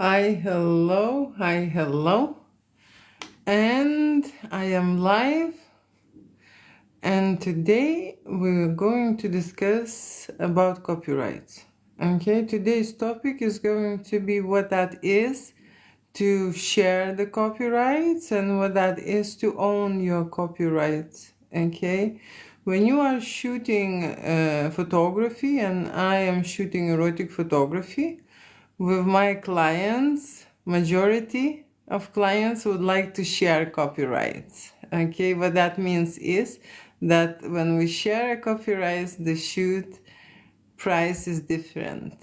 Hi, hello, and I am live. And today we're going to discuss about copyright. Okay, today's topic is going to be what that is to share the copyrights and what that is to own your copyrights. Okay, when you are shooting photography, and I am shooting erotic photography with my clients, majority of clients would like to share copyrights. Okay, what that means is that when we share a copyright, the shoot price is different.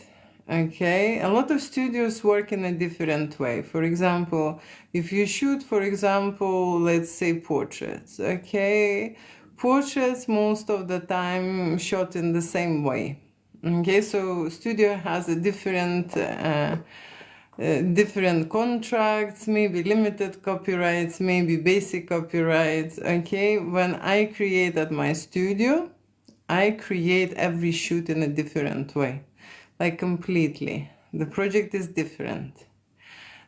Okay, a lot of studios work in a different way. For example, if you shoot, for example, let's say portraits, okay, portraits most of the time shot in the same way. Okay, so studio has a different contracts, maybe limited copyrights, maybe basic copyrights. Okay, when I create at my studio, I create every shoot in a different way, like completely. The project is different.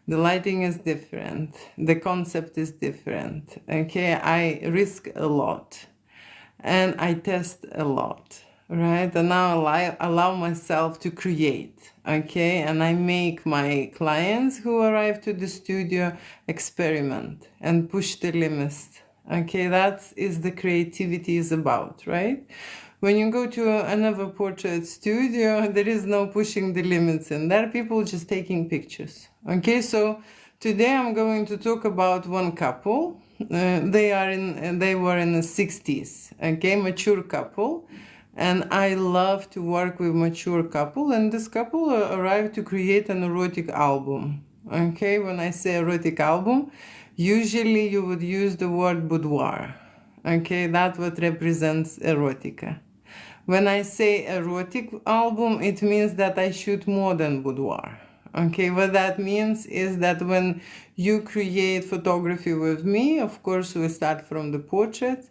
The lighting is different. The concept is different. Okay, I risk a lot and I test a lot, right? And now I allow myself to create, okay? And I make my clients who arrive to the studio experiment and push the limits, okay? That is the creativity is about, right? When you go to another portrait studio, there is no pushing the limits, and there are people just taking pictures. Okay, so today I'm going to talk about one couple. They were in the 60s. Okay, mature couple, and I love to work with mature couple. And this couple arrived to create an erotic album. Okay, when I say erotic album, usually you would use the word boudoir. Okay, that's what represents erotica. When I say erotic album, it means that I shoot more than boudoir. Okay, what that means is that when you create photography with me, of course, we start from the portrait,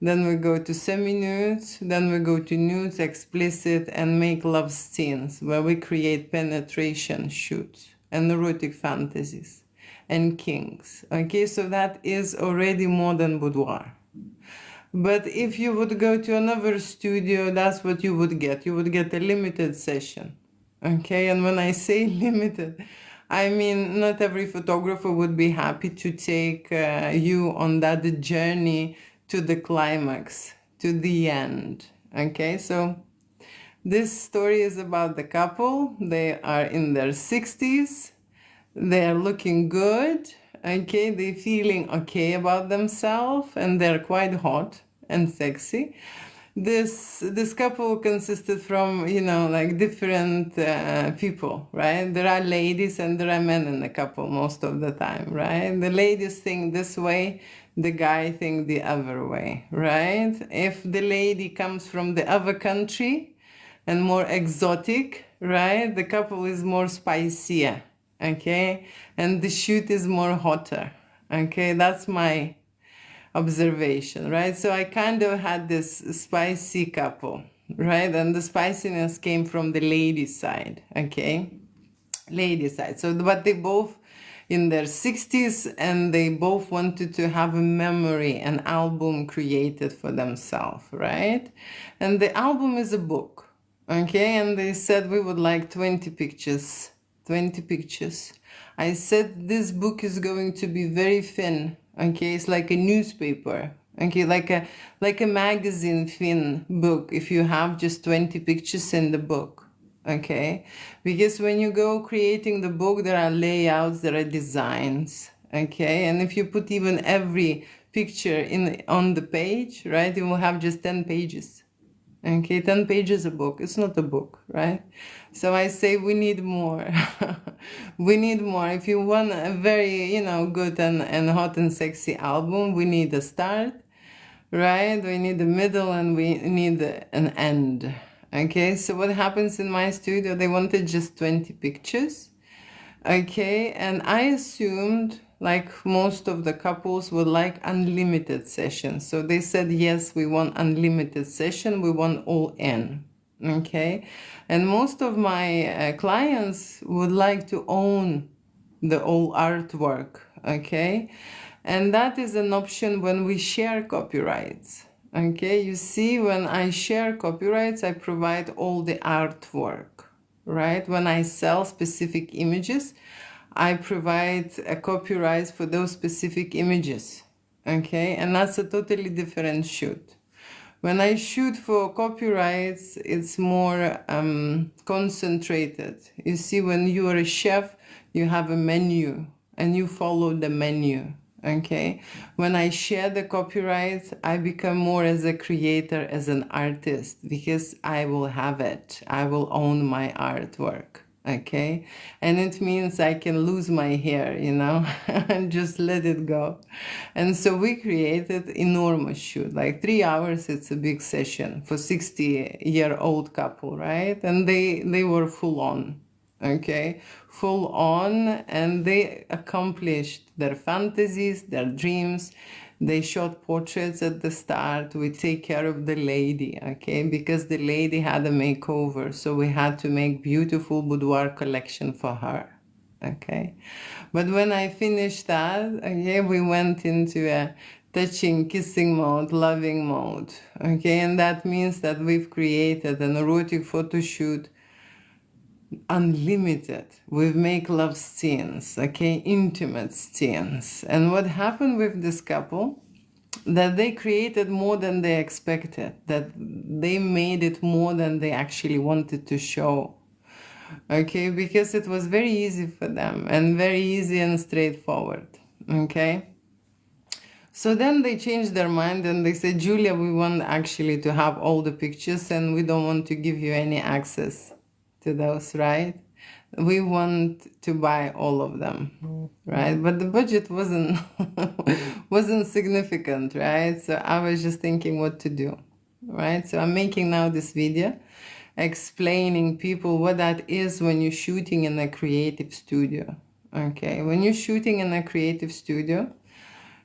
then we go to semi-nudes, then we go to nudes, explicit, and make love scenes where we create penetration shoots and erotic fantasies and kings. Okay, so that is already more than boudoir. But if you would go to another studio, that's what you would get. You would get a limited session. Okay, and when I say limited, I mean not every photographer would be happy to take you on that journey to the climax, to the end. Okay, so this story is about the couple. They are in their 60s. They are looking good. Okay, they're feeling okay about themselves, and they're quite hot and sexy. This couple consisted from like different people, right? There are ladies and there are men in the couple most of the time, right? The ladies think this way, the guy think the other way, right? If the lady comes from the other country and more exotic, right? The couple is more spicier, okay? And the shoot is more hotter, okay? That's my observation, right? So I kind of had this spicy couple, right? And the spiciness came from the lady side, okay? Lady side. So, but they both in their 60s, and they both wanted to have a memory, an album created for themselves, right? And the album is a book, okay? And they said we would like 20 pictures. 20 pictures. I said this book is going to be very thin, okay? It's like a newspaper, okay? Like a magazine thin book if you have just 20 pictures in the book, okay? Because when you go creating the book, there are layouts, there are designs, okay? And if you put even every picture on the page, right, you will have just 10 pages. Okay, 10 pages a book. It's not a book, right? So I say we need more. We need more. If you want a very, good and hot and sexy album, we need a start, right? We need a middle and we need an end. Okay, so what happens in my studio, they wanted just 20 pictures. Okay, and I assumed like most of the couples would like unlimited sessions. So they said, yes, we want unlimited session. We want all in. Okay, and most of my clients would like to own the whole artwork, okay? And that is an option when we share copyrights, okay? You see, when I share copyrights, I provide all the artwork, right? When I sell specific images, I provide a copyright for those specific images, okay? And that's a totally different shoot. When I shoot for copyrights, it's more concentrated. You see, when you are a chef, you have a menu and you follow the menu, okay? When I share the copyright, I become more as a creator, as an artist, because I will have it. I will own my artwork. Okay, and it means I can lose my hair, you know, and just let it go. And so we created enormous shoot, like 3 hours. It's a big session for 60-year-old couple, right? And they were full on, okay, full on, and they accomplished their fantasies, their dreams. They shot portraits at the start. We take care of the lady, okay, because the lady had a makeover, so we had to make beautiful boudoir collection for her, okay. But when I finished that, okay, we went into a touching, kissing mode, loving mode, okay, and that means that we've created an erotic photo shoot unlimited. We make love scenes, okay, intimate scenes. And what happened with this couple, that they created more than they expected, that they made it more than they actually wanted to show, okay, because it was very easy for them and very easy and straightforward, okay. So then they changed their mind and they said, Julia, we want actually to have all the pictures and we don't want to give you any access to those, right? We want to buy all of them, right? But the budget wasn't wasn't significant, right? So I was just thinking what to do, right? So I'm making now this video explaining people what that is when you're shooting in a creative studio, okay? When you're shooting in a creative studio,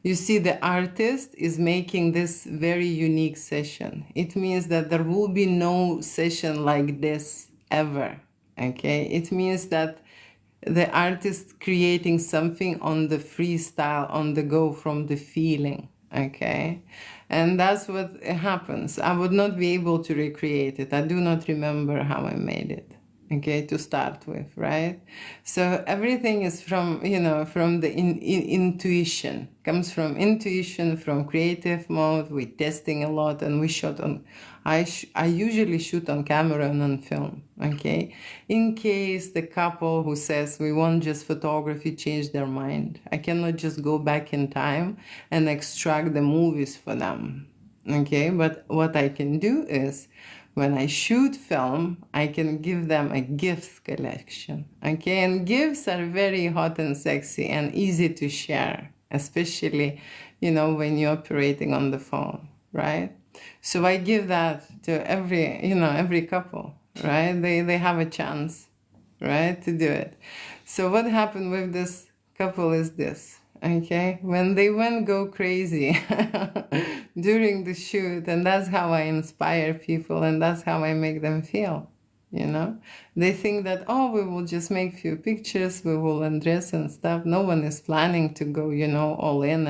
you see, the artist is making this very unique session. It means that there will be no session like this ever, okay? It means that the artist creating something on the freestyle, on the go, from the feeling, okay? And that's what happens. I would not be able to recreate it. I do not remember how I made it, okay, to start with, right? So everything is from, you know, from the intuition, comes from intuition, from creative mode. We're testing a lot, and we shot on, I usually shoot on camera and on film, okay? In case the couple who says we want just photography change their mind, I cannot just go back in time and extract the movies for them, okay? But what I can do is, when I shoot film, I can give them a gift collection, okay? And gifts are very hot and sexy and easy to share, especially, you know, when you're operating on the phone, right? So I give that to every, you know, every couple, right? They have a chance, right, to do it. So what happened with this couple is this, okay? When they went go crazy during the shoot, and that's how I inspire people, and that's how I make them feel, you know? They think that, oh, we will just make few pictures, we will undress and stuff. No one is planning to go, you know, all in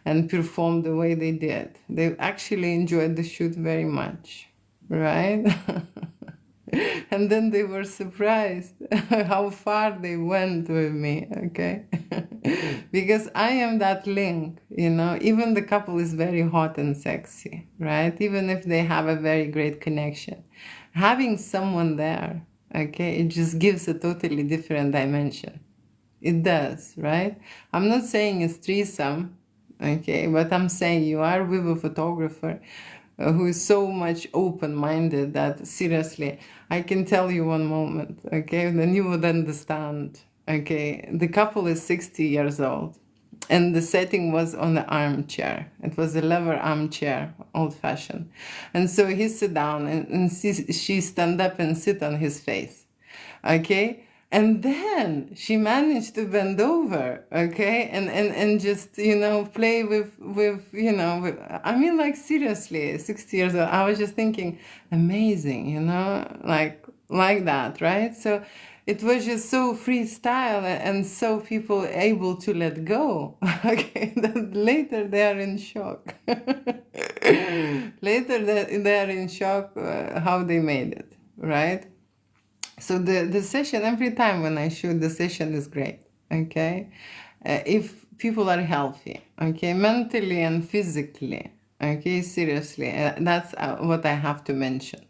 and perform the way they did. They actually enjoyed the shoot very much, right? And then they were surprised how far they went with me, okay? Because I am that link, you know? Even the couple is very hot and sexy, right? Even if they have a very great connection. Having someone there, okay, it just gives a totally different dimension. It does, right? I'm not saying it's threesome, okay, but I'm saying you are with a photographer who is so much open-minded that, seriously, I can tell you one moment, okay, then you would understand, okay? The couple is 60 years old, and the setting was on an armchair. It was a leather armchair, old-fashioned. And so he sit down, and she stand up and sit on his face, okay? And then she managed to bend over, okay, and just, you know, play with you know, with, I mean, like, seriously, 60 years old. I was just thinking, amazing, you know, like that, right? So it was just so freestyle and so people able to let go. Okay, then later they are in shock. Later they are in shock how they made it, right? So the session, every time when I shoot, the session is great, okay? If people are healthy, okay, mentally and physically, okay, seriously, that's what I have to mention,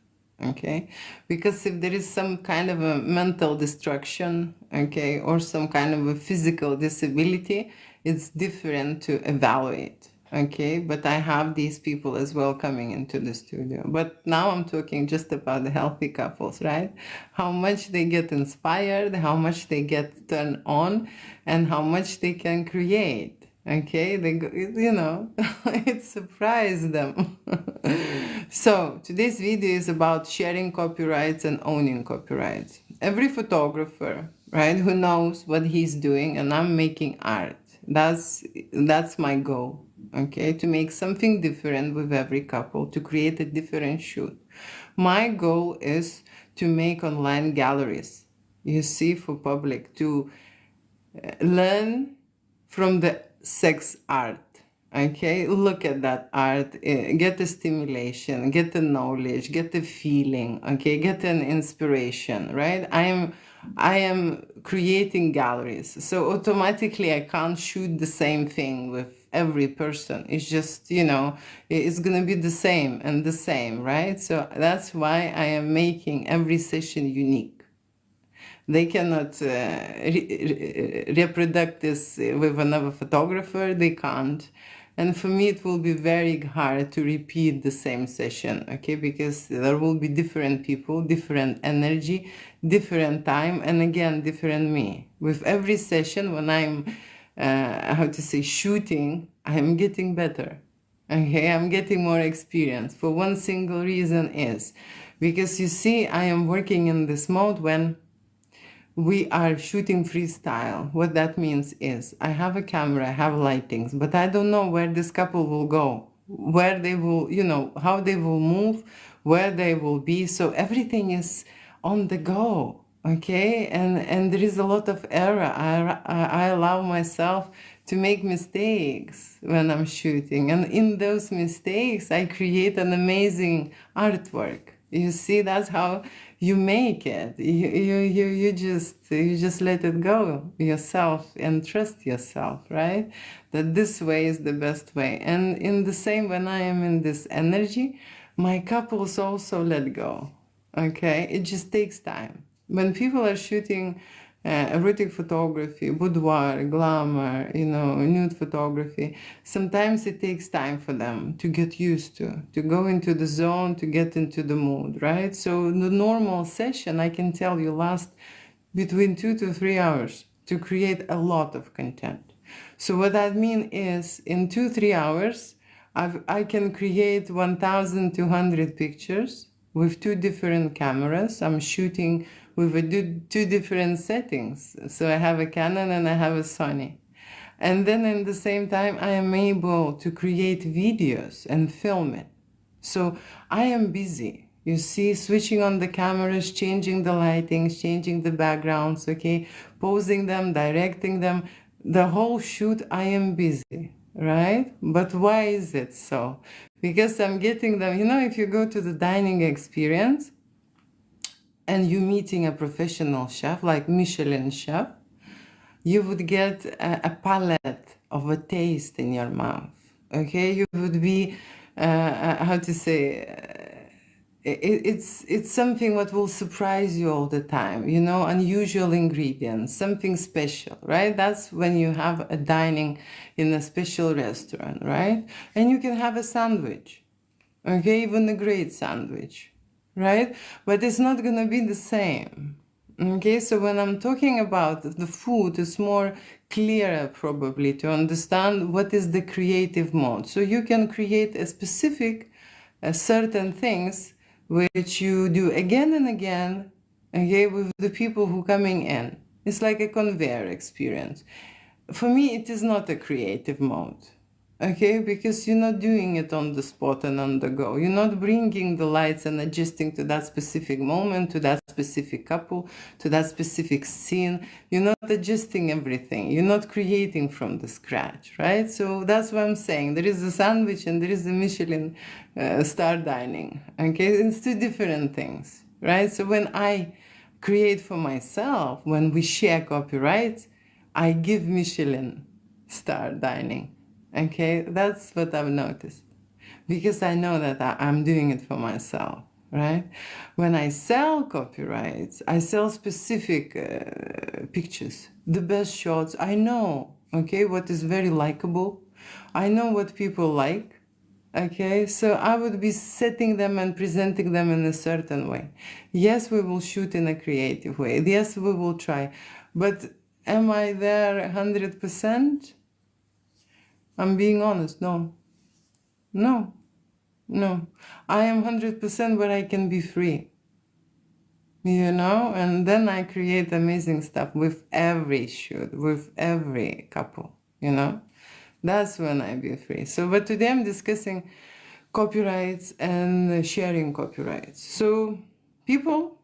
okay? Because if there is some kind of a mental destruction, okay, or some kind of a physical disability, it's different to evaluate, okay? But I have these people as well coming into the studio. But now I'm talking just about the healthy couples, right? How much they get inspired, how much they get turned on, and how much they can create. Okay, they go, you know, it surprised them. So today's video is about sharing copyrights and owning copyrights. Every photographer, right, who knows what he's doing, and I'm making art. That's my goal. Okay, to make something different with every couple, to create a different shoot. My goal is to make online galleries, you see, for public, to learn from the sex art. Okay, look at that art, get the stimulation, get the knowledge, get the feeling, okay, get an inspiration, right? I am creating galleries, so automatically I can't shoot the same thing with every person. It's just, you know, it's gonna be the same and the same, right? So that's why I am making every session unique. They cannot reproduce this with another photographer. They can't. And for me, it will be very hard to repeat the same session, okay? Because there will be different people, different energy, different time, and again, different me. With every session, when I'm, how to say, shooting, I'm getting better. Okay, I'm getting more experience. For one single reason is because you see, I am working in this mode when we are shooting freestyle. What that means is I have a camera, I have lightings, but I don't know where this couple will go, where they will, you know, how they will move, where they will be. So everything is on the go, okay? And there is a lot of error. I allow myself to make mistakes when I'm shooting. And in those mistakes, I create an amazing artwork. You see, that's how you make it. You just let it go yourself and trust yourself, right? That this way is the best way. And in the same, when I am in this energy, my couples also let go. Okay, it just takes time. When people are shooting erotic photography, boudoir, glamour, you know, nude photography, sometimes it takes time for them to get used to go into the zone, to get into the mood, right? So the normal session, I can tell you, lasts between 2 to 3 hours to create a lot of content. So what that means is in 2-3 hours, I can create 1,200 pictures with 2 different cameras. I'm shooting with two different settings. So I have a Canon and I have a Sony. And then in the same time, I am able to create videos and film it. So I am busy. You see, switching on the cameras, changing the lightings, changing the backgrounds, okay, posing them, directing them. The whole shoot, I am busy, right? But why is it so? Because I'm getting them, you know, if you go to the dining experience and you meeting a professional chef, like Michelin chef, you would get a palette of a taste in your mouth, okay? You would be, how to say, it's something what will surprise you all the time, you know, unusual ingredients, something special, right? That's when you have a dining in a special restaurant, right? And you can have a sandwich, okay, even a great sandwich, right? But it's not gonna be the same. Okay, so when I'm talking about the food, it's more clearer probably to understand what is the creative mode. So you can create a specific certain things which you do again and again, okay, with the people who coming in. It's like a conveyor experience. For me, it is not a creative mode. Okay, because you're not doing it on the spot and on the go. You're not bringing the lights and adjusting to that specific moment, to that specific couple, to that specific scene. You're not adjusting everything. You're not creating from the scratch, right? So that's what I'm saying. There is a sandwich and there is a Michelin star dining. Okay, it's two different things, right? So when I create for myself, when we share copyright, I give Michelin star dining. Okay, that's what I've noticed, because I know that I'm doing it for myself, right? When I sell copyrights, I sell specific pictures, the best shots. I know, okay, what is very likable. I know what people like, okay? So I would be setting them and presenting them in a certain way. Yes, we will shoot in a creative way. Yes, we will try. But am I there 100%? I'm being honest. No, no, no. I am 100% where I can be free, and then I create amazing stuff with every shoot, with every couple. That's when I be free. So, but today I'm discussing copyrights and sharing copyrights. So, people,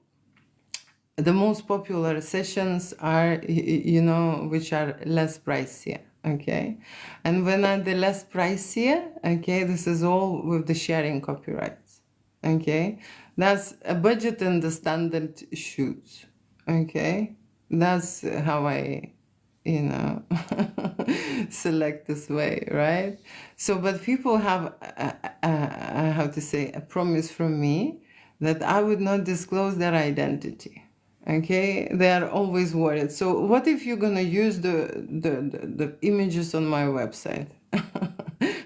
the most popular sessions are, which are less pricey, okay? And when are the less pricey, okay, this is all with the sharing copyrights, okay? That's a budget and the standard shoots, okay? That's how I, select this way, right? So, but people have, how to say, a promise from me that I would not disclose their identity. Okay, they are always worried. So what if you're gonna use the images on my website?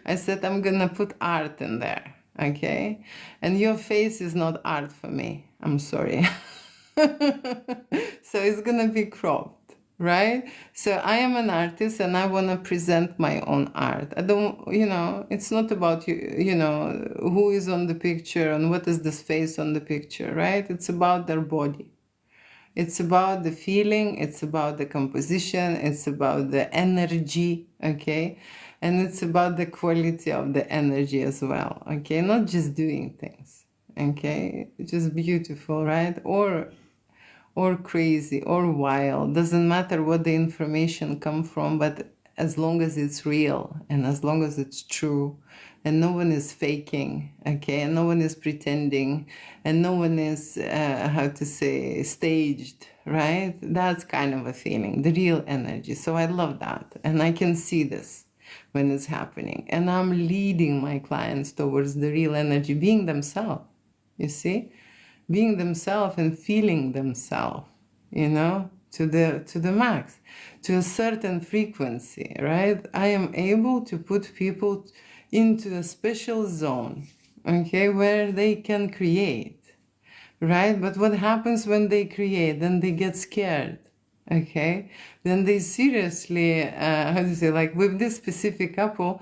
I said I'm gonna put art in there, okay? And your face is not art for me. I'm sorry. So it's gonna be cropped, right? So I am an artist and I wanna present my own art. I don't, it's not about who is on the picture and what is this face on the picture, right? It's about their body. It's about the feeling, it's about the composition, it's about the energy, okay? And it's about the quality of the energy as well, okay? Not just doing things, okay? Just beautiful, right? Or crazy or wild. Doesn't matter what the information come from, but as long as it's real and as long as it's true and no one is faking, okay, and no one is pretending and no one is how to say staged, right? That's kind of a feeling, the real energy. So I love that, and I can see this when it's happening, and I'm leading my clients towards the real energy, being themselves, you see, being themselves and feeling themselves, to the max, to a certain frequency, right? I am able to put people into a special zone, okay, where they can create, right? But what happens when they create? Then they get scared, okay? Then they seriously, how to say, like with this specific couple,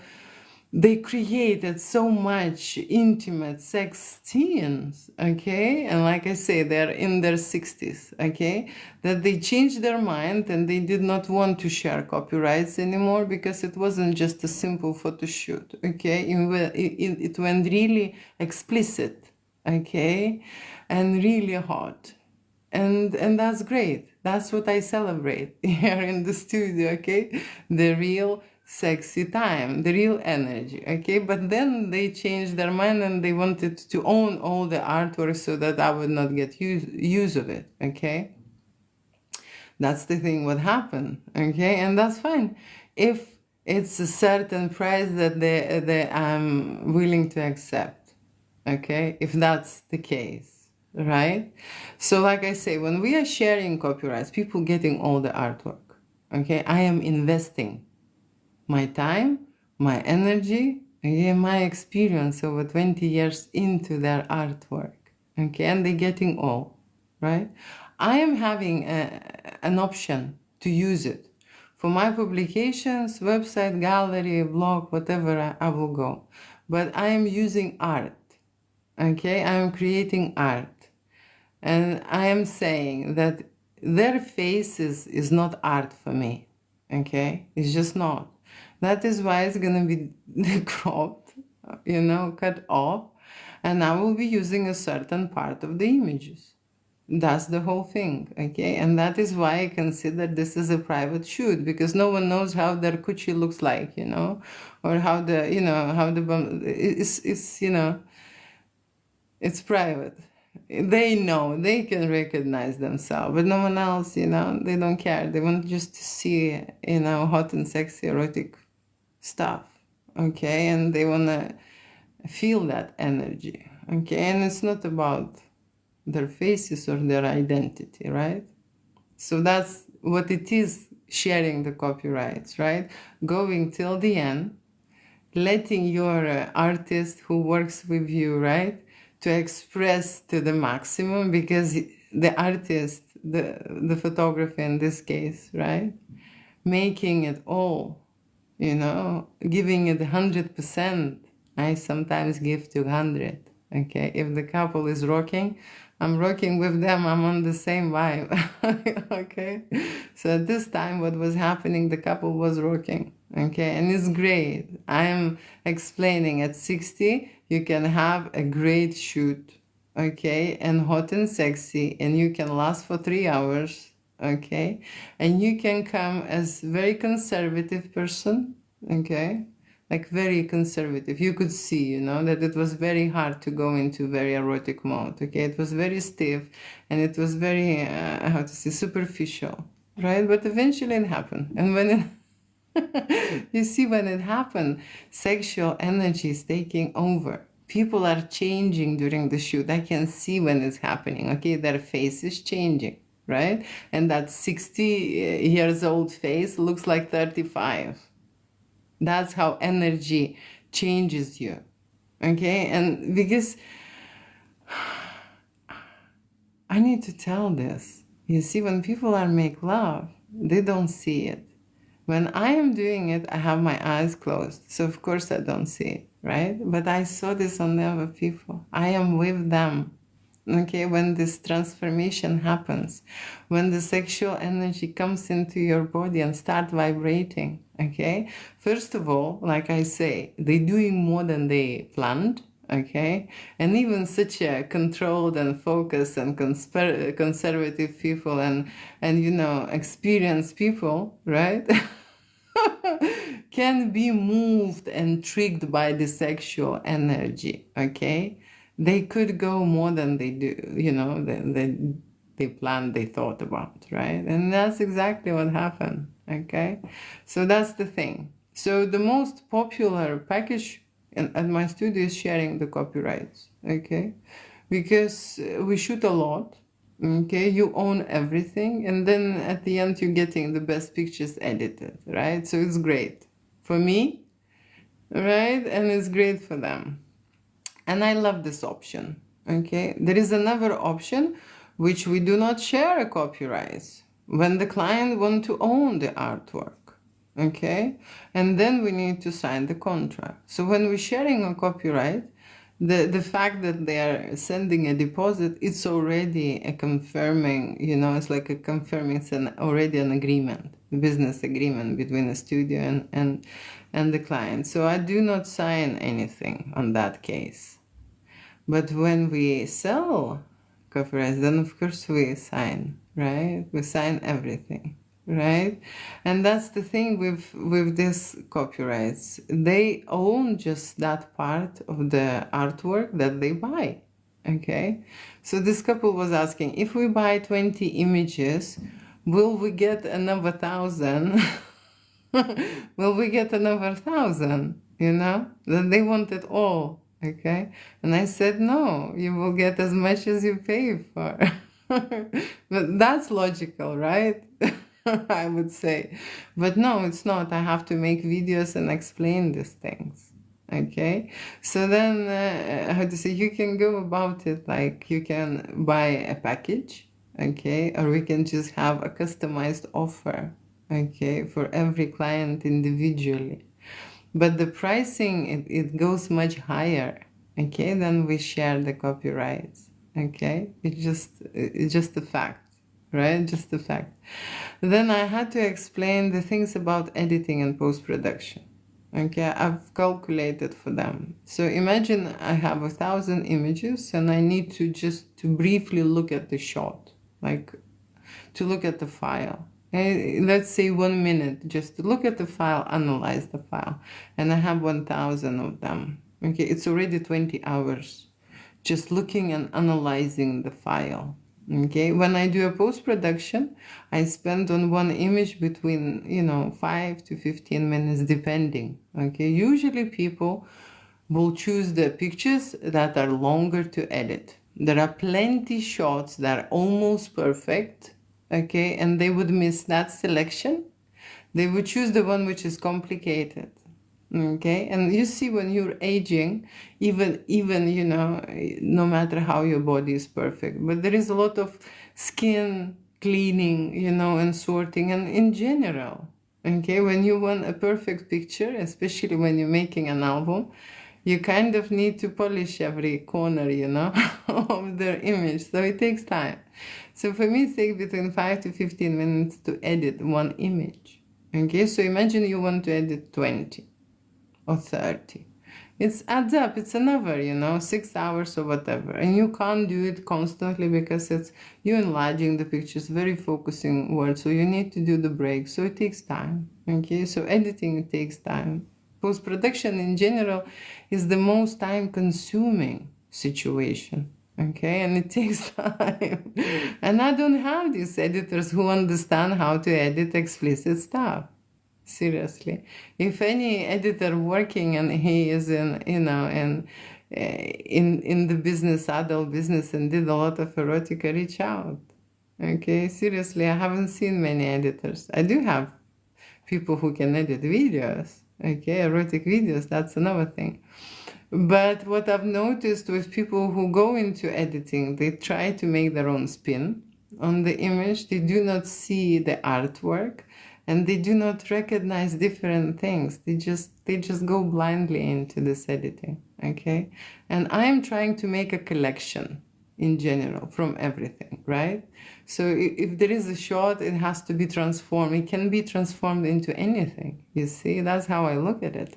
they created so much intimate sex scenes, okay? And like I say, they're in their 60s, okay? That they changed their mind and they did not want to share copyrights anymore because it wasn't just a simple photo shoot, okay? It went really explicit, okay? And really hot. And that's great. That's what I celebrate here in the studio, okay? The real sexy time, the real energy, okay? But then they changed their mind and they wanted to own all the artwork so that I would not get use of it, okay? That's the thing what happened, okay? And that's fine. If it's a certain price that they I'm willing to accept, okay? If that's the case, right? So like I say, when we are sharing copyrights, people getting all the artwork, okay? I am investing my time, my energy, okay, my experience over 20 years into their artwork, okay, and they're getting all, right? I am having an option to use it for my publications, website, gallery, blog, whatever I will go. But I am using art, okay? I am creating art. And I am saying that their faces is not art for me, okay? It's just not. That is why it's gonna be cropped, you know, cut off, and I will be using a certain part of the images. That's the whole thing, okay? And that is why I consider this as a private shoot, because no one knows how their coochie looks like, you know, or how the, you know, how the it's you know, it's private. They know, they can recognize themselves, but no one else, you know, they don't care. They want just to see, you know, hot and sexy erotic stuff, okay? And they want to feel that energy, okay? And it's not about their faces or their identity, right? So that's what it is, sharing the copyrights, right? Going till the end, letting your artist who works with you, right, to express to the maximum, because the artist, the photographer in this case, right, making it all, you know, giving it 100%. I sometimes give 200. Okay, if the couple is rocking, I'm rocking with them. I'm on the same vibe. Okay, so at this time, what was happening? The couple was rocking. Okay, and it's great. I am explaining at 60, you can have a great shoot. Okay, and hot and sexy, and you can last for 3 hours. Okay, and you can come as very conservative person. Okay, like very conservative. You could see, you know, that it was very hard to go into very erotic mode. Okay, it was very stiff, and it was very how to say, superficial, right? But eventually it happened, and when it you see, when it happened, sexual energy is taking over. People are changing during the shoot. I can see when it's happening. Okay, their face is changing, right? And that 60 years old face looks like 35. That's how energy changes you. Okay, and because I need to tell this. You see, when people are make love, they don't see it. When I am doing it, I have my eyes closed. So of course I don't see it, right? But I saw this on the other people. I am with them. Okay, when this transformation happens, when the sexual energy comes into your body and start vibrating, okay? First of all, like I say, they're doing more than they planned, okay? And even such a controlled and focused and conservative people and you know, experienced people, right? Can be moved and tricked by the sexual energy, okay? They could go more than they do, you know, they planned, they thought about, right? And that's exactly what happened, okay? So that's the thing. So the most popular package at my studio is sharing the copyrights, okay? Because we shoot a lot, okay? You own everything, and then at the end you're getting the best pictures edited, right? So it's great for me, right? And it's great for them. And I love this option, okay? There is another option which we do not share a copyright when the client want to own the artwork, okay? And then we need to sign the contract. So when we're sharing a copyright, the fact that they are sending a deposit, it's already a confirming, you know, it's like a confirming, it's already an agreement, a business agreement between the studio and the client. So I do not sign anything on that case. But when we sell copyrights, then of course we sign, right? We sign everything, right? And that's the thing with these copyrights. They own just that part of the artwork that they buy, okay? So this couple was asking, if we buy 20 images, will we get another 1,000? Will we get another 1,000? You know? Then they want it all. Okay, and I said, no, you will get as much as you pay for. But that's logical, right? I would say. But no, it's not. I have to make videos and explain these things. Okay, so then how to say, you can go about it like you can buy a package, okay, or we can just have a customized offer, okay, for every client individually. But the pricing, it goes much higher, okay, then we share the copyrights, okay? It's just a fact, right? Just a fact. Then I had to explain the things about editing and post-production, Okay, I've calculated for them. So imagine I have 1,000 images and I need to just to briefly look at the shot, like to look at the file. Let's say 1 minute just to look at the file, analyze the file. And I have 1,000 of them. Okay, it's already 20 hours just looking and analyzing the file. Okay, when I do a post-production, I spend on one image between 5 to 15 minutes depending. Okay, usually people will choose the pictures that are longer to edit. There are plenty shots that are almost perfect, okay, and they would miss that selection. They would choose the one which is complicated. Okay, and you see when you're aging, even no matter how your body is perfect, but there is a lot of skin cleaning, and sorting, and in general, okay, when you want a perfect picture, especially when you're making an album, you kind of need to polish every corner, of the image. So it takes time. So for me, it takes between 5 to 15 minutes to edit one image. Okay, so imagine you want to edit 20 or 30. It adds up. It's another, 6 hours or whatever. And you can't do it constantly because you're enlarging the pictures, very focusing work. So you need to do the break. So it takes time. Okay, so editing takes time. Post-production in general is the most time-consuming situation. Okay, and it takes time. And I don't have these editors who understand how to edit explicit stuff. Seriously, if any editor working and he is in the business, adult business, and did a lot of erotica, reach out. Okay, seriously, I haven't seen many editors. I do have people who can edit videos. Okay, erotic videos, that's another thing. But what I've noticed with people who go into editing, they try to make their own spin on the image. They do not see the artwork and they do not recognize different things. They just go blindly into this editing. Okay? And I'm trying to make a collection in general from everything, right? So if there is a shot, it has to be transformed. It can be transformed into anything. You see, that's how I look at it.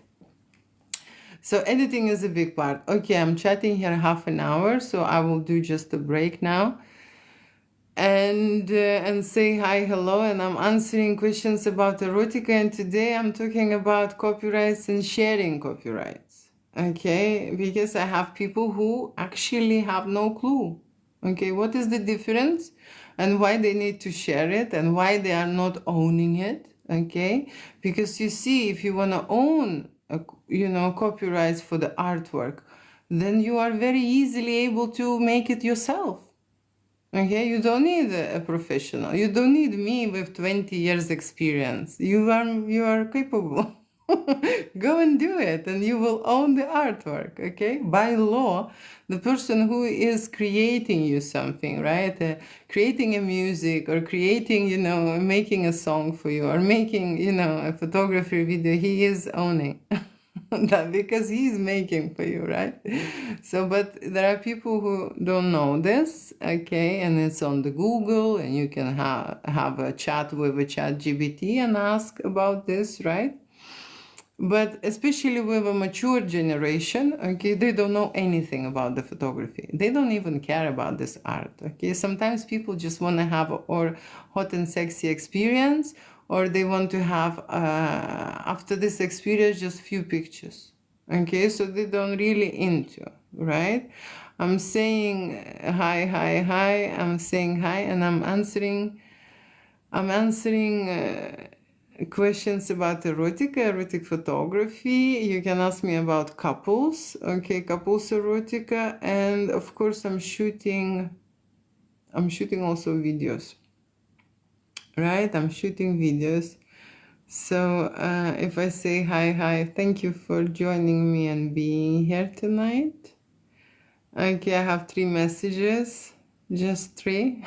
So editing is a big part. Okay, I'm chatting here half an hour, so I will do just a break now and say hi, hello, and I'm answering questions about erotica, and today I'm talking about copyrights and sharing copyrights. Okay, because I have people who actually have no clue. Okay, what is the difference and why they need to share it and why they are not owning it? Okay, because you see, if you want to own copyrights for the artwork, then you are very easily able to make it yourself. Okay, you don't need a professional. You don't need me with 20 years experience. You are capable. Go and do it and you will own the artwork. Okay, by law, the person who is creating you something, right, creating a music or creating, making a song for you or making, a photography video, he is owning that because he's making for you, right? So, but there are people who don't know this, okay, and it's on the Google, and you can have a chat with a ChatGPT and ask about this, right? But especially with a mature generation, okay, they don't know anything about the photography. They don't even care about this art, okay? Sometimes people just want to have or hot and sexy experience, or they want to have, after this experience, just few pictures, okay? So they don't really into, right? I'm saying hi, hi, hi. I'm saying hi, and I'm answering questions about erotic photography. You can ask me about couples, okay, couples erotica, and of course I'm shooting also videos, right? I'm shooting videos. So if I say hi, thank you for joining me and being here tonight. Okay, I have 3 messages, just 3.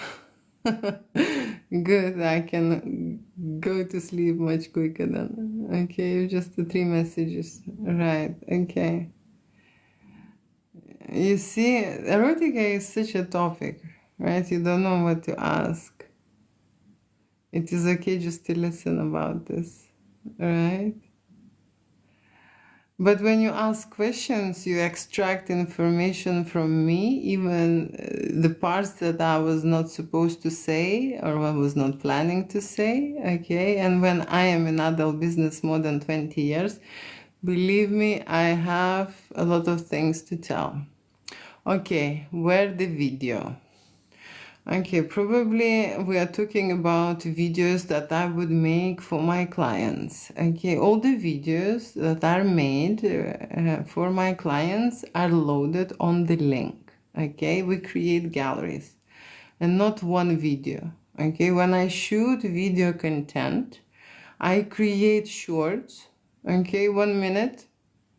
Good, I can go to sleep much quicker then. Okay, just the 3 messages. Right, okay. You see, erotica is such a topic, right? You don't know what to ask. It is okay just to listen about this, right? But when you ask questions, you extract information from me, even the parts that I was not supposed to say or I was not planning to say, okay? And when I am in adult business more than 20 years, believe me, I have a lot of things to tell. Okay, where the video? Okay, probably we are talking about videos that I would make for my clients. Okay, all the videos that are made for my clients are loaded on the link. Okay, we create galleries and not one video. Okay, when I shoot video content, I create shorts. Okay, 1 minute,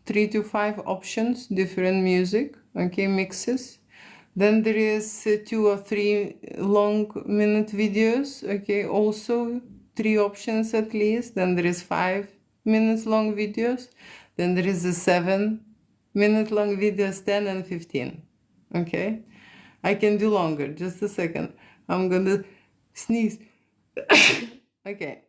3 to 5 options, different music. Okay, mixes. Then there is 2 or 3 long minute videos, okay, also 3 options at least. Then there is 5 minutes long videos. Then there is a 7-minute long videos, 10 and 15, okay. I can do longer, just a second. I'm gonna sneeze. Okay,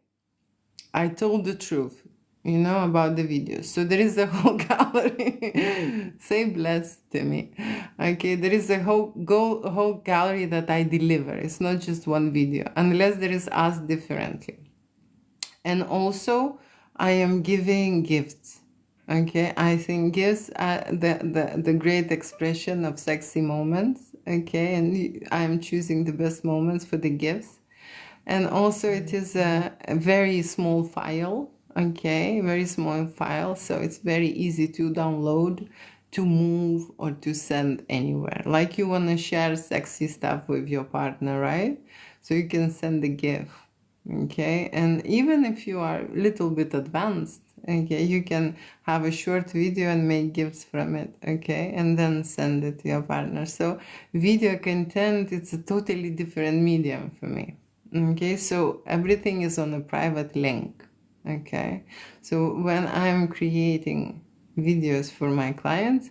I told the truth, about the videos. So there is a whole gallery. Say bless to me. Okay, there is a whole gallery that I deliver. It's not just one video, unless there is asked differently. And also, I am giving gifts. Okay, I think gifts are the great expression of sexy moments. Okay, and I am choosing the best moments for the gifts. And also it is a very small file, okay, very small file, so it's very easy to download, to move, or to send anywhere. Like you want to share sexy stuff with your partner, right? So you can send a gift, okay? And even if you are a little bit advanced, okay, you can have a short video and make gifts from it, okay, and then send it to your partner. So video content, it's a totally different medium for me. Okay, so everything is on a private link. Okay, so when I'm creating videos for my clients,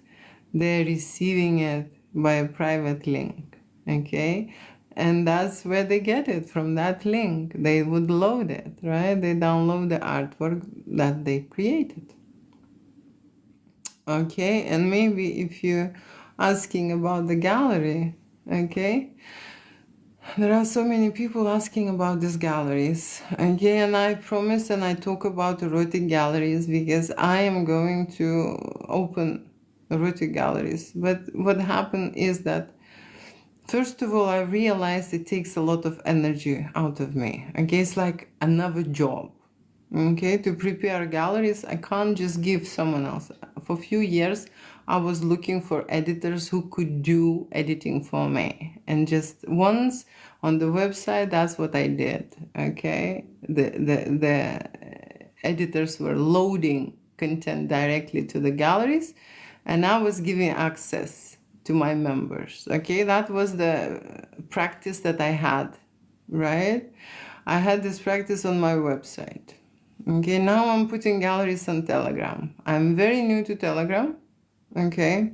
they're receiving it by a private link. Okay, and that's where they get it, from that link. They would load it, right? They download the artwork that they created. Okay, and maybe if you're asking about the gallery, okay, there are so many people asking about these galleries. Okay, and I promise and I talk about erotic galleries because I am going to open erotic galleries. But what happened is that, first of all, I realized it takes a lot of energy out of me. Okay, it's like another job. Okay, to prepare galleries, I can't just give someone else. For a few years, I was looking for editors who could do editing for me. And just once on the website, that's what I did. Okay, the editors were loading content directly to the galleries, and I was giving access to my members. Okay, that was the practice that I had, right? I had this practice on my website. Okay, now I'm putting galleries on Telegram. I'm very new to Telegram, okay,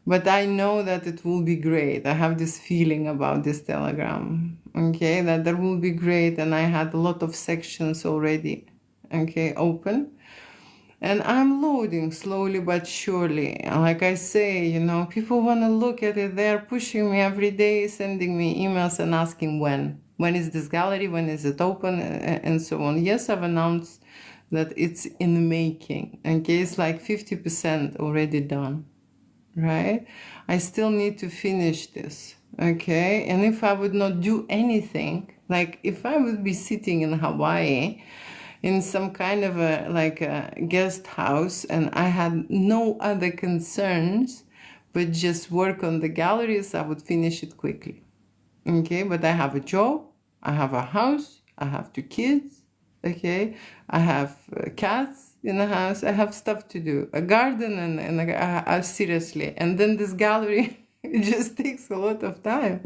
but I know that it will be great. I have this feeling about this Telegram, okay, that there will be great, and I had a lot of sections already, okay, open. And I'm loading slowly but surely. Like I say, people want to look at it. They're pushing me every day, sending me emails and asking when. When is this gallery? When is it open? And so on. Yes, I've announced that it's in the making. Okay, it's like 50% already done, right? I still need to finish this, okay? And if I would not do anything, like if I would be sitting in Hawaii, in some kind of a guest house, and I had no other concerns but just work on the galleries, I would finish it quickly. Okay, but I have a job, I have a house, I have 2 kids, okay, I have cats in the house, I have stuff to do, a garden, and seriously, and then this gallery, it just takes a lot of time.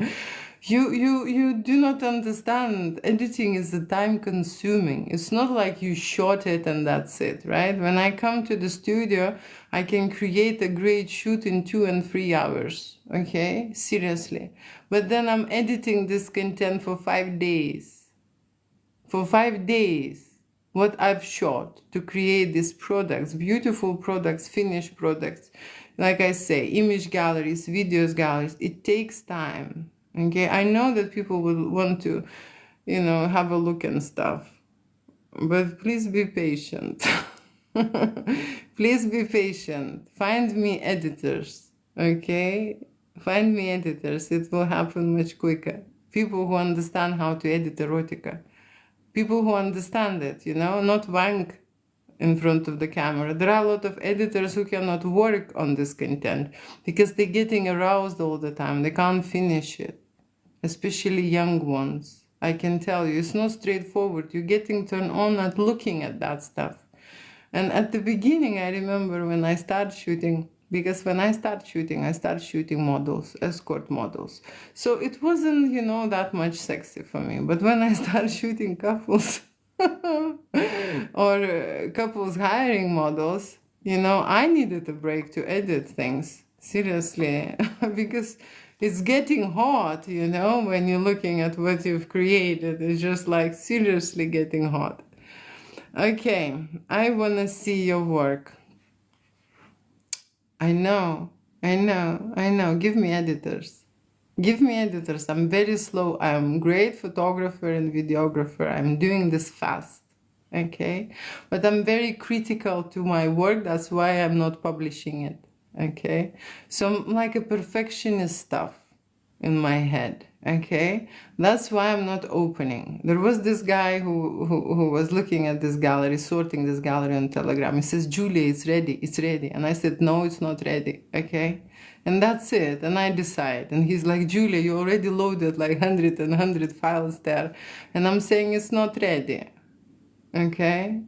You do not understand. Editing is a time consuming. It's not like you shot it and that's it, right? When I come to the studio, I can create a great shoot in 2 and 3 hours, okay? Seriously. But then I'm editing this content for 5 days. For 5 days. what I've shot to create these products, beautiful products, finished products. Like I say, image galleries, videos galleries, it takes time. Okay, I know that people will want to, have a look and stuff, but please be patient. Please be patient. Find me editors, okay? Find me editors. It will happen much quicker. People who understand how to edit erotica. People who understand it, not wank in front of the camera. There are a lot of editors who cannot work on this content because they're getting aroused all the time. They can't finish it, especially young ones. I can tell you, it's not straightforward. You're getting turned on at looking at that stuff. And at the beginning, I remember when I started shooting, because when I started shooting models, escort models. So it wasn't, that much sexy for me. But when I started shooting couples or couples hiring models, I needed a break to edit things, seriously, because it's getting hot, when you're looking at what you've created. It's just like seriously getting hot. Okay, I want to see your work. I know. Give me editors. Give me editors. I'm very slow. I'm a great photographer and videographer. I'm doing this fast. Okay? But I'm very critical to my work. That's why I'm not publishing it. Okay? So I'm like a perfectionist stuff in my head. Okay, that's why I'm not opening. There was this guy who was looking at this gallery, sorting this gallery on Telegram. He says, Julia, it's ready. And I said, no, it's not ready. Okay, and that's it. And I decide. And he's like, Julia, you already loaded like 100 files there. And I'm saying it's not ready. Okay.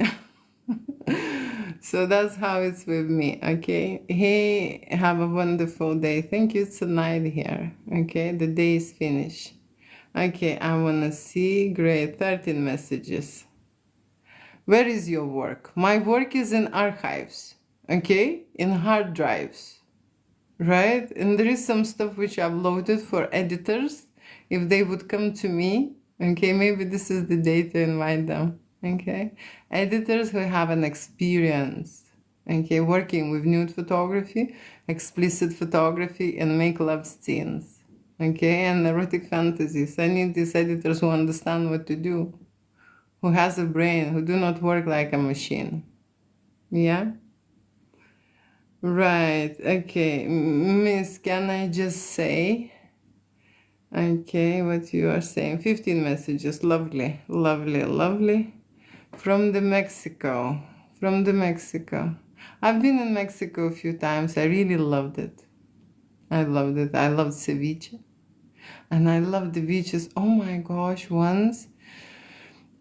So that's how it's with me, okay? Hey, have a wonderful day. Thank you. It's a night here, okay? The day is finished. Okay, I want to see. Great, 13 messages. Where is your work? My work is in archives, okay? In hard drives, right? And there is some stuff which I've loaded for editors. If they would come to me, okay, maybe this is the day to invite them. Okay, editors who have an experience, okay, working with nude photography, explicit photography, and make love scenes, okay, and erotic fantasies. I need these editors who understand what to do, who has a brain, who do not work like a machine. Yeah? Right, okay. Miss, can I just say, okay, what you are saying? 15 messages, lovely, lovely, lovely. From the Mexico. I've been in Mexico a few times. I really loved it. I loved ceviche. And I loved the beaches. Oh my gosh, once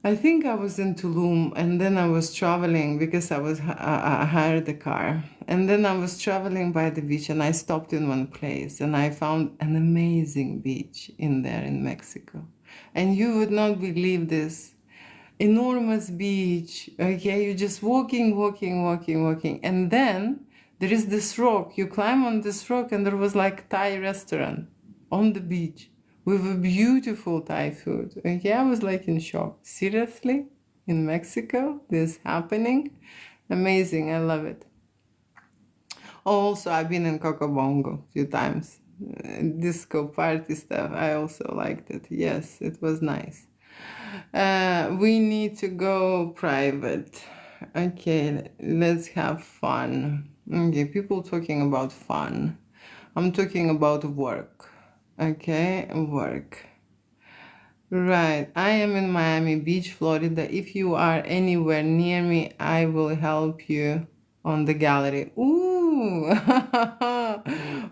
I think I was in Tulum, and then I was traveling because I hired a car. And then I was traveling by the beach, and I stopped in one place, and I found an amazing beach in there in Mexico. And you would not believe this. Enormous beach, okay? You're just walking. And then there is this rock. You climb on this rock, and there was like Thai restaurant on the beach with a beautiful Thai food. Okay, I was like in shock. Seriously? In Mexico? This happening? Amazing, I love it. Also, I've been in Cocobongo a few times. Disco party stuff, I also liked it. Yes, it was nice. We need to go private. Okay, let's have fun. Okay, people talking about fun. I'm talking about work. Okay, work. Right, I am in Miami Beach, Florida. If you are anywhere near me, I will help you on the gallery. Ooh,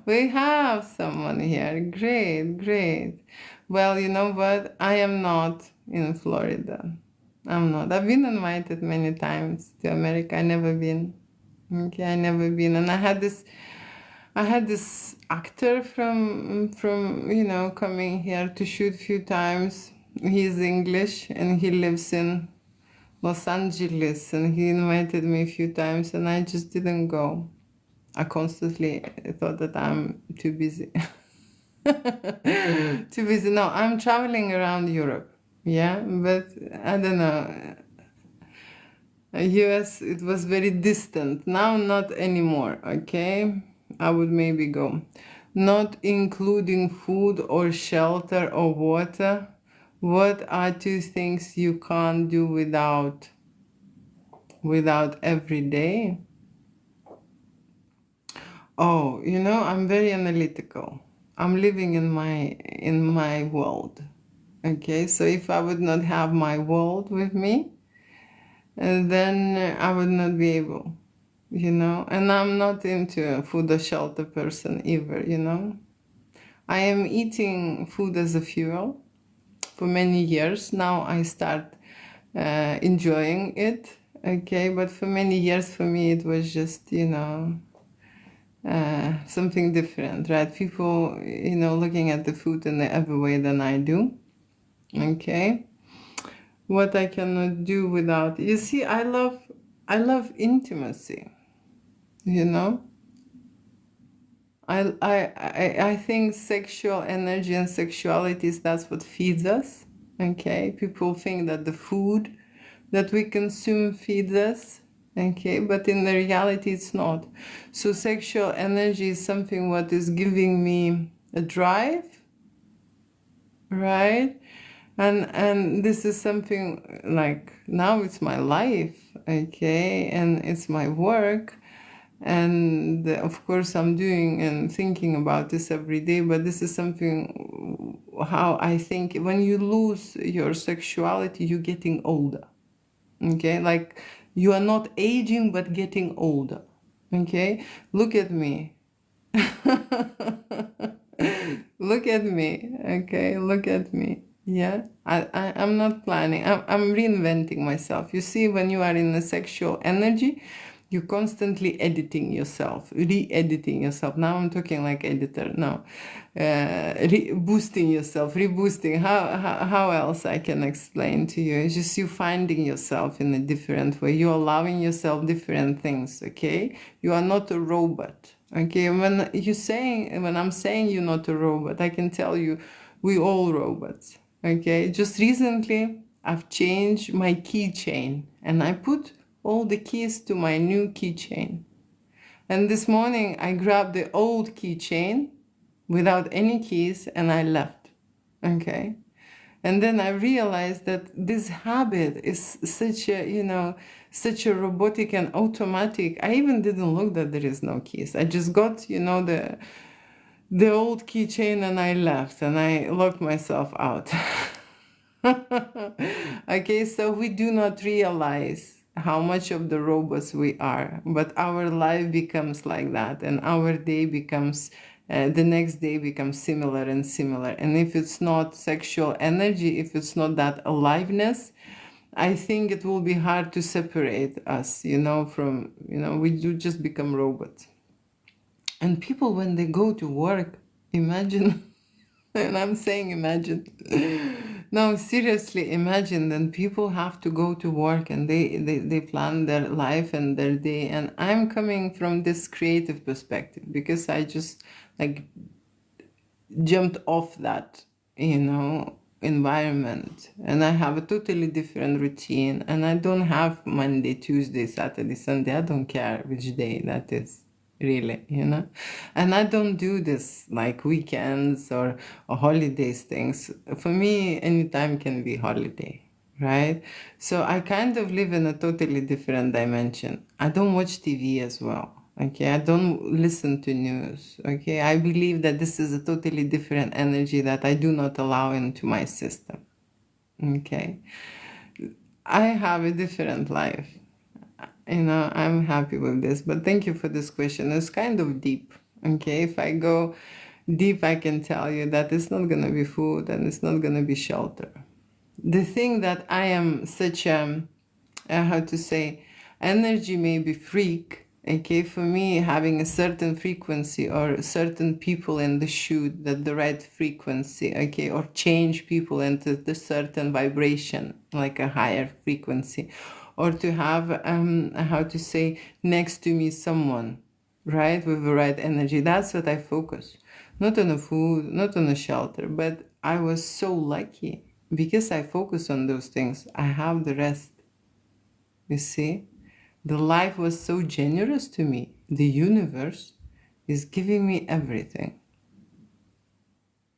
we have someone here. Great. Well, you know what? I am not in Florida. I'm not. I've been invited many times to America. I never been. Okay, I never been. And I had this actor from coming here to shoot a few times. He's English and he lives in Los Angeles, and he invited me a few times, and I just didn't go. I constantly thought that I'm too busy. Too busy. No, I'm traveling around Europe. Yeah, but I don't know. US, it was very distant. Now, not anymore, okay? I would maybe go. Not including food or shelter or water. What are two things you can't do without every day? Oh, I'm very analytical. I'm living in my world. Okay, so if I would not have my world with me, then I would not be able, And I'm not into a food or shelter person either. I am eating food as a fuel for many years. Now I start enjoying it, okay? But for many years, for me, it was just, something different, right? People, looking at the food in the other way than I do, okay? What I cannot do without, you see, I love intimacy, you know? I think sexual energy and sexuality is that's what feeds us. Okay, people think that the food that we consume feeds us. Okay, but in the reality, it's not. So sexual energy is something what is giving me a drive, right? And this is something like now it's my life, okay, and it's my work. And of course, I'm doing and thinking about this every day, but this is something how I think when you lose your sexuality, you're getting older. Okay, like you are not aging, but getting older. Okay, look at me. Look at me. Okay, look at me. Yeah, I'm not planning. I'm reinventing myself. You see, when you are in the sexual energy, you're constantly editing yourself, re-editing yourself. Now I'm talking like editor. No, boosting yourself, reboosting. How else I can explain to you? It's just you finding yourself in a different way. You're allowing yourself different things. Okay, you are not a robot. Okay, when I'm saying you're not a robot, I can tell you, we all robots. Okay, just recently I've changed my keychain and I put all the keys to my new keychain. And this morning I grabbed the old keychain without any keys and I left. Okay. And then I realized that this habit is such a robotic and automatic. I even didn't look that there is no keys. I just got, the old keychain and I left and I locked myself out. Okay, so we do not realize how much of the robots we are, but our life becomes like that, and our day becomes, the next day becomes similar and similar. And if it's not sexual energy, if it's not that aliveness, I think it will be hard to separate us, from, we do just become robots. And people, when they go to work, imagine, and I'm saying imagine. No, seriously, imagine then people have to go to work and they plan their life and their day. And I'm coming from this creative perspective because I just like jumped off that, environment. And I have a totally different routine. And I don't have Monday, Tuesday, Saturday, Sunday. I don't care which day that is. Really, and I don't do this like weekends or holidays things. For me, anytime can be holiday, right? So I kind of live in a totally different dimension. I don't watch TV as well. Okay, I don't listen to news. Okay, I believe that this is a totally different energy that I do not allow into my system. Okay, I have a different life. I'm happy with this, but thank you for this question. It's kind of deep. Okay, if I go deep, I can tell you that it's not going to be food and it's not going to be shelter. The thing that I am such a, how to say, energy maybe freak. Okay, for me, having a certain frequency or certain people in the shoot that the right frequency, okay, or change people into the certain vibration, like a higher frequency, or to have, how to say, next to me someone, right, with the right energy. That's what I focus. Not on the food, not on the shelter, but I was so lucky because I focus on those things. I have the rest. You see, the life was so generous to me. The universe is giving me everything.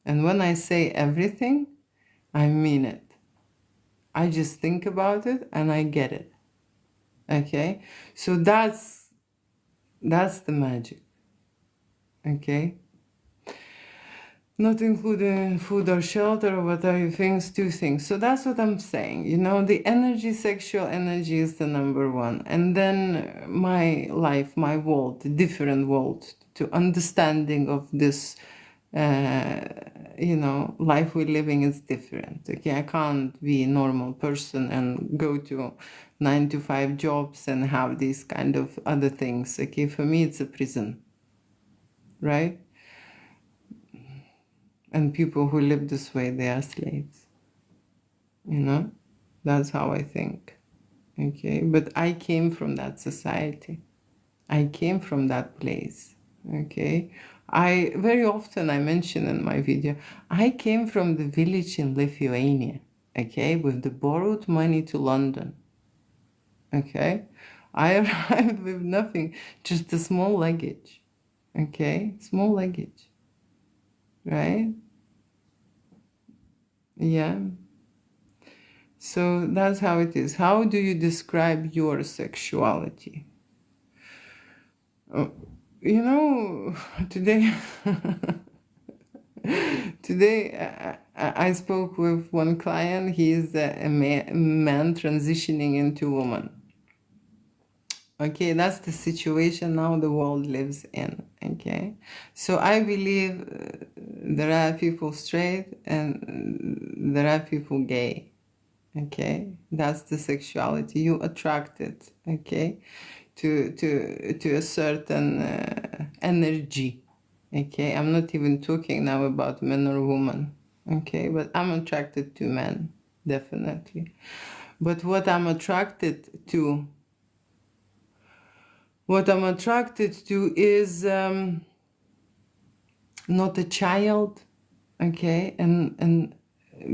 And when I say everything, I mean it. I just think about it and I get it. Okay? So that's the magic. Okay? Not including food or shelter or whatever things, two things. So that's what I'm saying. You know, the energy, sexual energy is the number one. And then my life, my world, different world, to understanding of this, you know, life we're living is different. Okay, I can't be a normal person and go to 9 to 5 jobs and have these kind of other things. Okay, for me, it's a prison, right? And people who live this way, they are slaves. You know, that's how I think. Okay, but I came from that society. I came from that place. Okay, I very often I mention in my video, I came from the village in Lithuania. Okay, with the borrowed money to London. Okay, I arrived with nothing, just a small luggage. Okay, small luggage. Right? Yeah. So that's how it is. How do you describe your sexuality? Oh, you know, today, I spoke with one client. He is a man transitioning into woman. Okay, that's the situation now the world lives in. Okay, so I believe there are people straight and there are people gay. Okay, that's the sexuality. You attracted, okay, to a certain energy. Okay, I'm not even talking now about men or women. Okay, but I'm attracted to men, definitely. But what I'm attracted to is not a child. Okay, and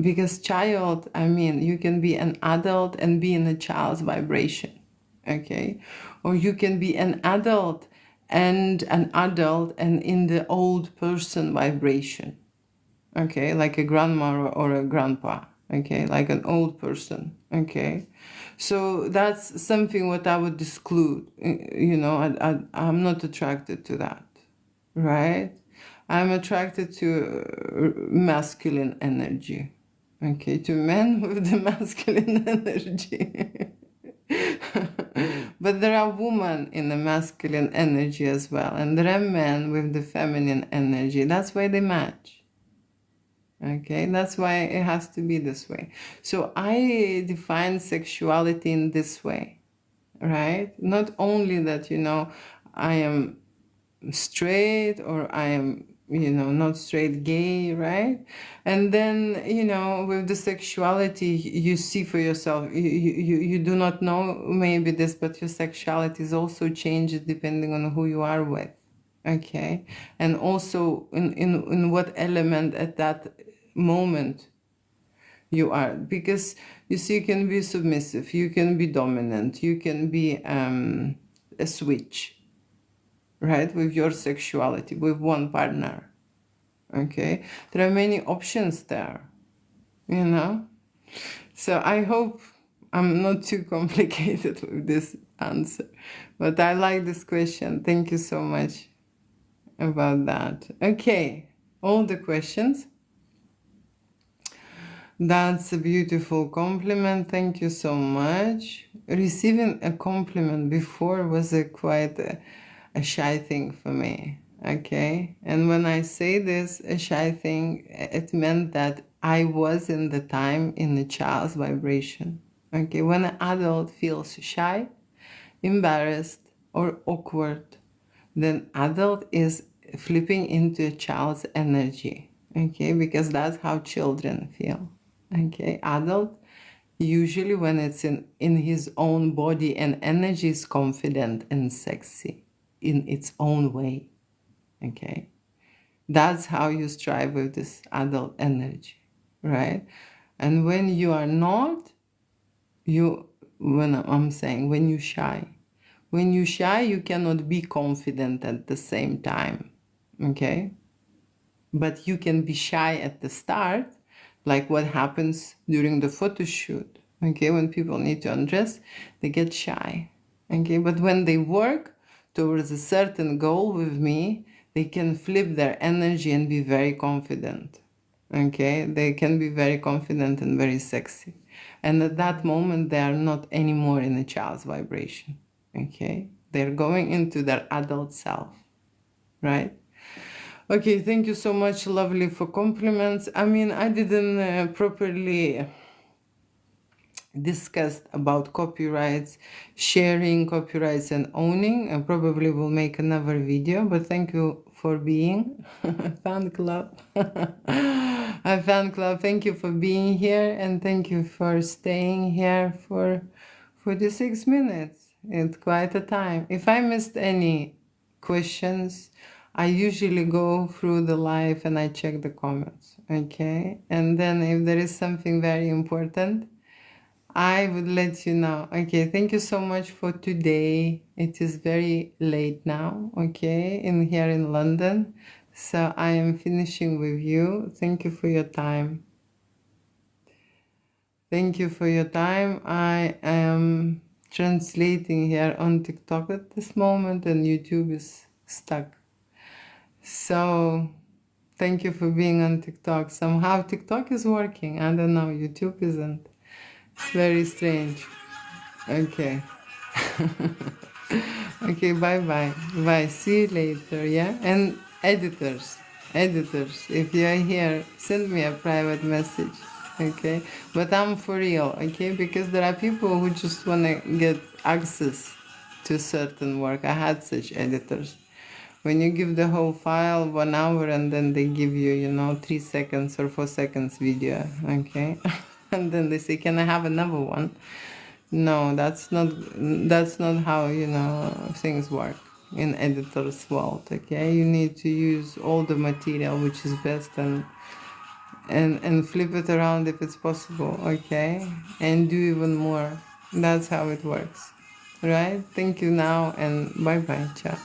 because child, I mean, you can be an adult and be in a child's vibration. Okay, or you can be an adult and in the old person vibration. Okay, like a grandma or a grandpa. Okay, like an old person. Okay, so that's something what I would exclude. You know, I'm not attracted to that, right? I'm attracted to masculine energy. Okay, to men with the masculine energy. But there are women in the masculine energy as well, and there are men with the feminine energy. That's why they match. Okay, that's why it has to be this way. So I define sexuality in this way, right? Not only that, you know, I am straight or I am, you know, not straight, gay, right? And then, you know, with the sexuality, you see for yourself, you do not know maybe this, but your sexuality is also changes depending on who you are with. Okay, and also in what element at that moment you are, because you see, you can be submissive, you can be dominant, you can be a switch, right, with your sexuality, with one partner. Okay, there are many options there, you know. So I hope I'm not too complicated with this answer, but I like this question. Thank you so much about that. Okay, all the questions. That's a beautiful compliment. Thank you so much. Receiving a compliment before was quite a shy thing for me. Okay. And when I say this, a shy thing, it meant that I was in the time in the child's vibration. Okay. When an adult feels shy, embarrassed, or awkward, then adult is flipping into a child's energy. Okay. Because that's how children feel. Okay, adult usually when it's in his own body and energy is confident and sexy in its own way. Okay, that's how you strive with this adult energy, right? And when you are not, you when I'm saying when you shy. When you shy, you cannot be confident at the same time, okay? But you can be shy at the start, like what happens during the photo shoot, okay? When people need to undress, they get shy, okay? But when they work towards a certain goal with me, they can flip their energy and be very confident, okay? They can be very confident and very sexy. And at that moment, they are not anymore in a child's vibration, okay? They're going into their adult self, right? Okay, thank you so much, lovely, for compliments. I mean, I didn't properly discuss about copyrights, sharing copyrights and owning. I probably will make another video, but thank you for being fan club. A fan club, thank you for being here, and thank you for staying here for the 6 minutes. It's quite a time. If I missed any questions, I usually go through the live and I check the comments, okay? And then if there is something very important, I would let you know. Okay, thank you so much for today. It is very late now, okay, here in London. So I am finishing with you. Thank you for your time. Thank you for your time. I am translating here on TikTok at this moment, and YouTube is stuck. So thank you for being on TikTok. Somehow TikTok is working. I don't know, YouTube isn't. It's very strange. Okay. Okay, bye-bye. Bye. See you later, yeah? And editors, if you are here, send me a private message, okay? But I'm for real, okay? Because there are people who just want to get access to certain work. I had such editors. When you give the whole file 1 hour and then they give you, 3 seconds or 4 seconds video, okay? And then they say, can I have another one? No, that's not how, things work in editor's world, okay? You need to use all the material which is best and flip it around if it's possible, okay? And do even more. That's how it works, right? Thank you now, and bye-bye, ciao.